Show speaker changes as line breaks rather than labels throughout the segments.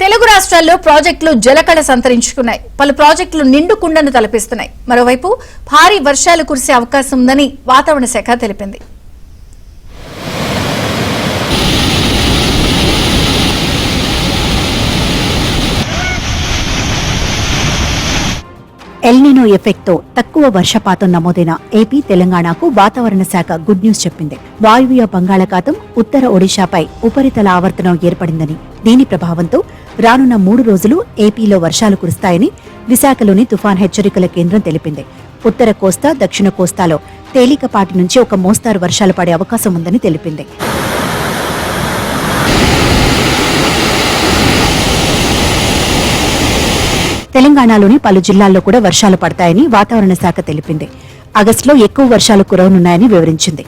తెలుగు రాష్ట్రాల్లో ప్రాజెక్టులు జలకళ సంతరించుకున్నాయి. పలు ప్రాజెక్టులు నిండు కుండను తలపిస్తున్నాయి. మరోవైపు భారీ వర్షాలు కురిసే అవకాశం ఉందని వాతావరణ శాఖ తెలిపింది.
ఎల్నినో ఎఫెక్ట్ తో తక్కువ వర్షపాతం నమోదైన ఏపీ, తెలంగాణకు వాతావరణ శాఖ గుడ్ న్యూస్ చెప్పింది. వాయువ్య బంగాళాఖాతం ఉత్తర ఒడిశాపై ఉపరితల ఆవర్తనం ఏర్పడిందని, దీని ప్రభావంతో రానున్న 3 రోజులు ఏపీలో వర్షాలు కురుస్తాయని విశాఖలోని తుఫాన్ హెచ్చరికల కేంద్రం తెలిపింది. ఉత్తర కోస్తా, దక్షిణ కోస్తాలో తేలికపాటి నుంచి ఒక మోస్తారు వర్షాలు పడే అవకాశం ఉందని తెలిపింది. తెలంగాణలోని పలు జిల్లాల్లో కూడా వర్షాలు పడతాయని వాతావరణ శాఖ తెలిపింది. ఆగస్టులో ఎక్కువ వర్షాలు కురవనున్నాయని వివరించింది.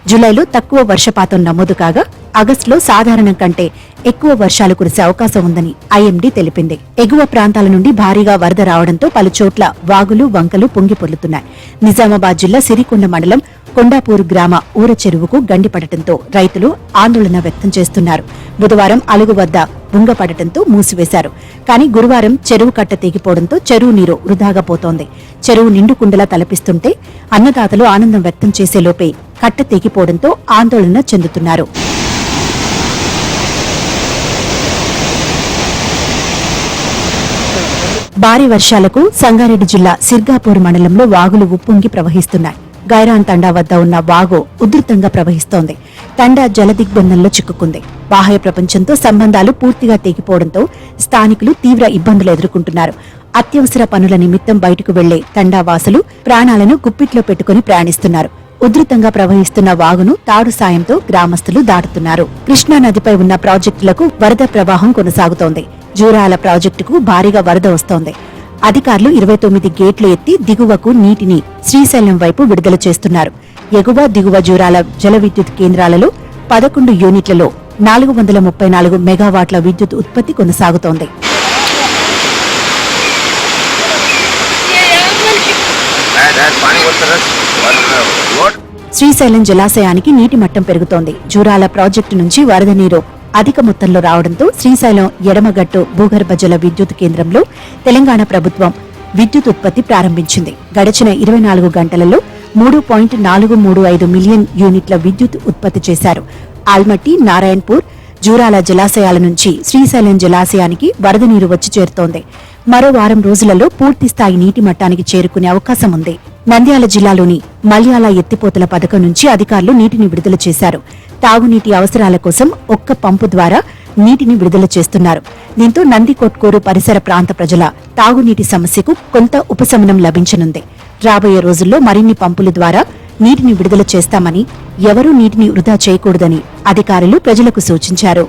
జూలైలో తక్కువ వర్షపాతం నమోదు కాగా ఆగస్టులో సాధారణం కంటే ఎక్కువ వర్షాలు కురిసే అవకాశం ఉందని ఐఎండీ తెలిపింది. ఎగువ ప్రాంతాల నుండి భారీగా వరద రావడంతో పలు చోట్ల వాగులు, వంకలు పొంగి పొర్లుతున్నాయి. నిజామాబాద్ జిల్లా సిరికొండ మండలం కొండాపూర్ గ్రామ ఊర చెరువుకు గండిపడటంతో రైతులు ఆందోళన వ్యక్తం చేస్తున్నారు. బుధవారం అలుగు వద్ద బుంగపడటంతో మూసివేశారు. కానీ గురువారం చెరువు కట్ట తెగిపోవడంతో చెరువు నీరు వృధాగా పోతోంది. చెరువు నిండు కుండలా తలపిస్తుంటే అన్నదాతలు ఆనందం వ్యక్తం చేసేలోపే కట్ట తెగిపోవడంతో ఆందోళన చెందుతున్నారు. భారీ వర్షాలకు సంగారెడ్డి జిల్లా సిర్గాపూర్ మండలంలో వాగులు ఉప్పొంగి ప్రవహిస్తున్నాయి. గైరాన్ తండా వద్ద ఉన్న వాగు ఉధృతంగా ప్రవహిస్తోంది. తండా జలదిగ్బంధంలో చిక్కుకుంది. బాహ్య ప్రపంచంతో సంబంధాలు పూర్తిగా తెగిపోవడంతో స్థానికులు తీవ్ర ఇబ్బందులు ఎదుర్కొంటున్నారు. అత్యవసర పనుల నిమిత్తం బయటకు వెళ్లే తండా వాసులు ప్రాణాలను గుప్పిట్లో పెట్టుకుని ప్రయాణిస్తున్నారు. ఉధృతంగా ప్రవహిస్తున్న వాగును తాడు సాయంతో గ్రామస్తులు దాటుతున్నారు. కృష్ణా నదిపై ఉన్న ప్రాజెక్టులకు వరద ప్రవాహం కొనసాగుతోంది. జూరాల ప్రాజెక్టుకు భారీగా వరద వస్తోంది. అధికారులు 29 గేట్లు ఎత్తి దిగువకు నీటిని శ్రీశైలం వైపు విడుదల చేస్తున్నారు. ఎగువ, దిగువ జూరాల జల విద్యుత్ కేంద్రాలలో 11 యూనిట్లలో 434 మెగావాట్ల విద్యుత్ ఉత్పత్తి కొనసాగుతోంది. శ్రీశైలం జలాశయానికి నీటి మట్టం పెరుగుతోంది. జూరాల ప్రాజెక్టు నుంచి వరద నీరు అధిక మొత్తంలో రావడంతో శ్రీశైలం ఎడమగట్టు భూగర్భ జల విద్యుత్ కేంద్రంలో తెలంగాణ ప్రభుత్వం విద్యుత్ ఉత్పత్తి ప్రారంభించింది. గడిచిన 24 గంటలలో 3.435 మిలియన్ యూనిట్ల విద్యుత్ ఉత్పత్తి చేశారు. ఆల్మట్టి, నారాయణపూర్, జూరాల జలాశయాల నుంచి శ్రీశైలం జలాశయానికి వరద నీరు వచ్చి చేరుతోంది. మరో వారం రోజులలో పూర్తి స్థాయి నీటి మట్టానికి చేరుకునే అవకాశం ఉంది. నంద్యాల జిల్లాలోని మల్యాల ఎత్తిపోతల పథకం నుంచి అధికారులు నీటిని విడుదల చేశారు. తాగునీటి అవసరాల కోసం ఒక్క పంపు ద్వారా నీటిని విడుదల చేస్తున్నారు. దీంతో నందికొట్కూరు పరిసర ప్రాంత ప్రజల తాగునీటి సమస్యకు కొంత ఉపశమనం లభించనుంది. రాబోయే రోజుల్లో మరిన్ని పంపుల ద్వారా నీటిని విడుదల చేస్తామని, ఎవరూ నీటిని వృధా చేయకూడదని అధికారులు ప్రజలకు సూచించారు.